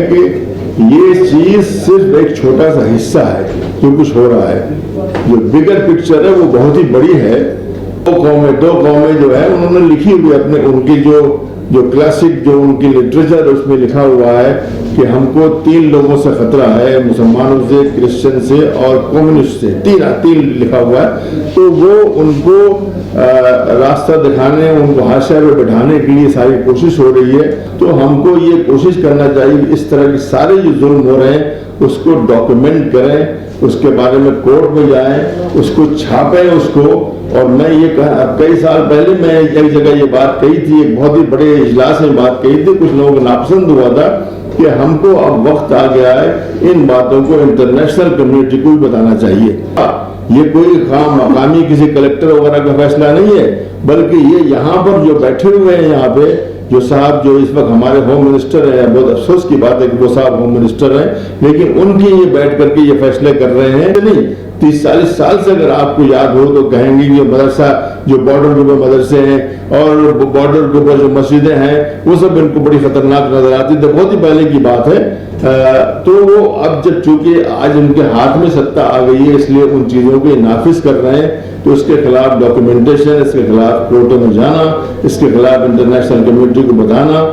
کہ یہ چیز صرف ایک چھوٹا سا حصہ ہے جو کچھ ہو رہا ہے. جو بگر پکچر ہے وہ بہت ہی بڑی ہے. دو قومیں جو ہے انہوں نے لکھی ہوئی اپنے ان کی جو کلاسک جو ان کی لٹریچر اس میں لکھا ہوا ہے کہ ہم کو 3 لوگوں سے خطرہ ہے, مسلمانوں سے, کرسچن سے اور کمیونسٹ سے. 3 لکھا ہوا ہے. تو وہ ان کو راستہ دکھانے, ان کو حاشیہ پہ بٹھانے کے لیے ساری کوشش ہو رہی ہے. تو ہم کو یہ کوشش کرنا چاہیے اس طرح کے سارے جو ظلم ہو رہے ہیں اس کو ڈاکیومنٹ کریں, اس کے بارے میں کورٹ میں جائیں, اس کو چھاپیں اس کو. اور میں یہ کہا, کئی سال پہلے میں ایک جگہ یہ بات کہی تھی, ایک بہت ہی بڑے اجلاس میں بات کہی تھی, کچھ لوگوں کو ناپسند ہوا تھا کہ ہم کو اب وقت آ گیا ہے ان باتوں کو انٹرنیشنل کمیونٹی کو بھی بتانا چاہیے. یہ کوئی مقامی کسی کلیکٹر وغیرہ کا فیصلہ نہیں ہے, بلکہ یہ یہاں پر جو بیٹھے ہوئے ہیں یہاں پہ جو صاحب جو اس وقت ہمارے ہوم منسٹر ہیں, بہت افسوس کی بات ہے کہ وہ صاحب ہوم منسٹر ہیں, لیکن ان کی یہ بیٹھ کر کے یہ فیصلے کر رہے ہیں. نہیں, 30-40 سال سے اگر آپ کو یاد ہو تو کہیں گے یہ مدرسہ جو بارڈر کے اوپر مدرسے ہیں اور بارڈر کے اوپر جو مسجدیں ہیں وہ سب ان کو بڑی خطرناک نظر آتی تھی. بہت ہی پہلے کی بات ہے. تو وہ اب جب چونکہ آج ان کے ہاتھ میں سطح آ گئی ہے اس لیے ان چیزوں کو نافذ کر رہے ہیں. تو اس کے خلاف ڈاکیومنٹیشن, اس کے خلاف کورٹوں میں جانا, اس کے خلاف انٹرنیشنل کمیونٹی کو بتانا,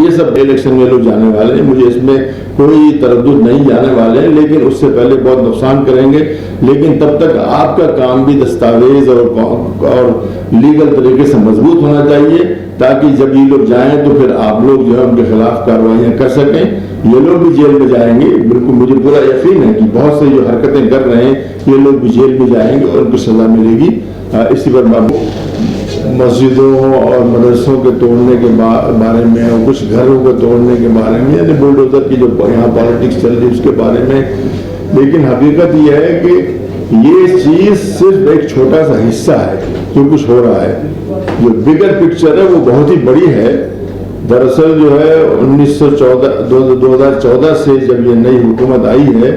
یہ سب الیکشن میں لوگ جانے والے ہیں. مجھے اس میں کوئی تردد نہیں, جانے والے ہیں, لیکن اس سے پہلے بہت نقصان کریں گے. لیکن تب تک آپ کا کام بھی دستاویز اور لیگل طریقے سے مضبوط ہونا چاہیے تاکہ جب یہ لوگ جائیں تو پھر آپ لوگ جو ہے ان کے خلاف کارروائیاں کر سکیں. یہ لوگ بھی جیل میں جائیں گے, بالکل مجھے پورا یقین ہے کہ بہت سے جو حرکتیں کر رہے ہیں یہ لوگ بھی جیل میں جائیں گے اور ان کو سزا ملے گی. اسی پر مسجدوں اور مدرسوں کے توڑنے کے بارے میں اور کچھ گھروں کو توڑنے کے بارے میں, یعنی بلڈوزر کی جو یہاں پالیٹکس چل رہی ہے اس کے بارے میں, لیکن حقیقت یہ ہے کہ یہ چیز صرف ایک چھوٹا سا حصہ ہے جو کچھ ہو رہا ہے. جو بگر پکچر ہے وہ بہت ہی بڑی ہے. دراصل جو ہے 2014 سے جب یہ نئی حکومت آئی ہے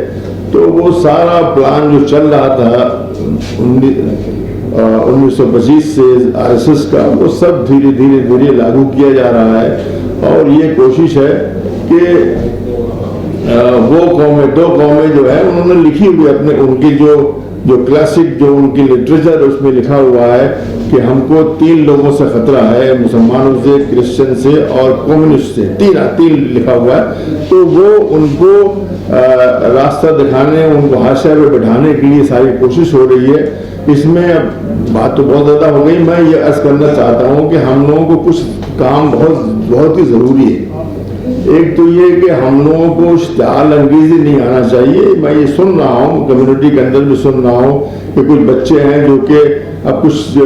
تو وہ سارا پلان جو چل رہا تھا 1925 سے RSS کا, وہ سب دھیرے دھیرے لاگو کیا جا رہا ہے. اور یہ کوشش ہے کہ وہ دو قومیں جو ہے انہوں نے لکھی ہوئی اپنے ان کی جو کلاسک جو ان کی لٹریچر اس میں لکھا ہوا ہے کہ ہم کو 3 لوگوں سے خطرہ ہے, مسلمانوں سے, کرسچن سے اور کمیونسٹ سے. 3 لکھا ہوا ہے. تو وہ ان کو راستہ دکھانے, ان کو حاشیہ پہ بٹھانے کے لیے ساری کوشش ہو رہی ہے. اس میں بات تو بہت زیادہ ہو گئی. میں یہ عرض کرنا چاہتا ہوں کہ ہم لوگوں کو کچھ کام بہت ہی ضروری ہے. ایک تو یہ کہ ہم لوگوں کو اشتعال انگیزی نہیں آنا چاہیے. میں یہ سن رہا ہوں, کمیونٹی کے اندر بھی سن رہا ہوں کہ کچھ بچے ہیں جو کہ اب کچھ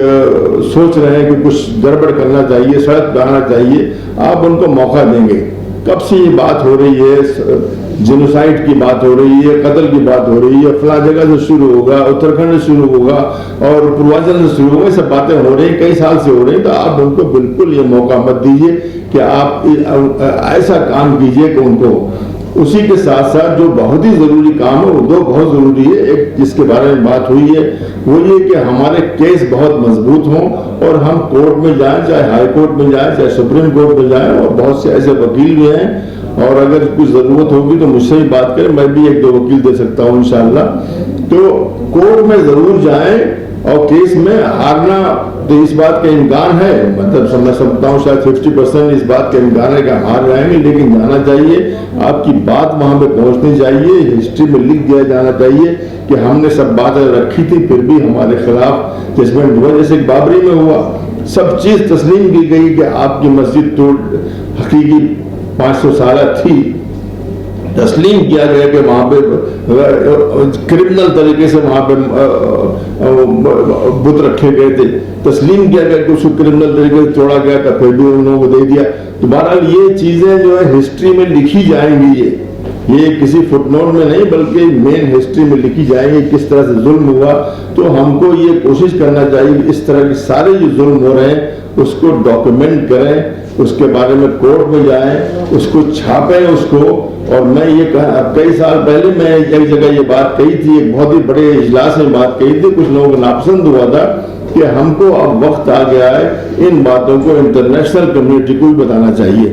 سوچ رہے ہیں کہ کچھ گڑبڑ کرنا چاہیے, سڑک پہ آنا چاہیے. آپ ان کو موقع دیں گے. کب سے یہ بات ہو رہی ہے, جینوسائیڈ کی بات ہو رہی ہے, قتل کی بات ہو رہی ہے, فلاں جگہ سے شروع ہوگا, اتراکھنڈ سے شروع ہوگا اور پوروانچل سے شروع ہوگا. یہ سب باتیں ہو رہی ہیں, کئی سال سے ہو رہی ہیں. تو آپ ان کو بالکل یہ موقع مت دیجیے کہ آپ ایسا کام کیجیے کہ ان کو اسی کے ساتھ ساتھ جو بہت ہی ضروری کام ہے وہ 2 بہت ضروری ہے. ایک جس کے بارے میں بات ہوئی ہے وہ یہ کہ ہمارے کیس بہت مضبوط ہوں اور ہم کورٹ میں جائیں, چاہے ہائی کورٹ میں جائیں, چاہے سپریم کورٹ میں جائیں. اور بہت سے ایسے وکیل بھی ہیں, اور اگر کچھ ضرورت ہوگی تو مجھ سے ہی بات کریں, میں بھی 1-2 وکیل دے سکتا ہوں انشاءاللہ. تو کورٹ میں ضرور جائیں اور کیس میں ہارنا تو اس بات کا امکان ہے, مطلب میں سمجھتا ہوں شاید 50% اس بات کا امکان ہے کہ ہار جائیں گے, لیکن جانا چاہیے. آپ کی بات وہاں پہ پہنچنی چاہیے, ہسٹری میں لکھ دیا جانا چاہیے کہ ہم نے سب باتیں رکھی تھی پھر بھی ہمارے خلاف ججمنٹ ہوا. جیسے بابری میں ہوا, سب چیز تسلیم کی گئی کہ آپ کی مسجد تو حقیقی 500 سالہ تھی, تسلیم کیا گیا کہ وہاں پہ کرمنل طریقے سے وہاں پہ بت رکھے گئے تھے, تسلیم کیا گیا کہ اس کو کرمنل طریقے سے توڑا گیا تھا, پھر بھی ان لوگوں کو دے دیا. تو بہرحال یہ چیزیں جو ہے ہسٹری میں لکھی جائیں گی. یہ کسی فٹ نوٹ میں نہیں بلکہ مین ہسٹری میں لکھی جائیں گی کس طرح سے ظلم ہوا. تو ہم کو یہ کوشش کرنا چاہیے اس طرح کے سارے جو ظلم ہو رہے ہیں اس کو ڈاکیومنٹ کریں, اس کے بارے میں کورٹ میں جائیں, اس کو چھاپیں اس کو. اور میں یہ کہا, کئی سال پہلے میں ایک جگہ یہ بات کہی تھی, ایک بہت ہی بڑے اجلاس میں بات کہی تھی, کچھ لوگوں کو ناپسند ہوا تھا کہ ہم کو اب وقت آ گیا ہے ان باتوں کو انٹرنیشنل کمیونٹی کو بھی بتانا چاہیے.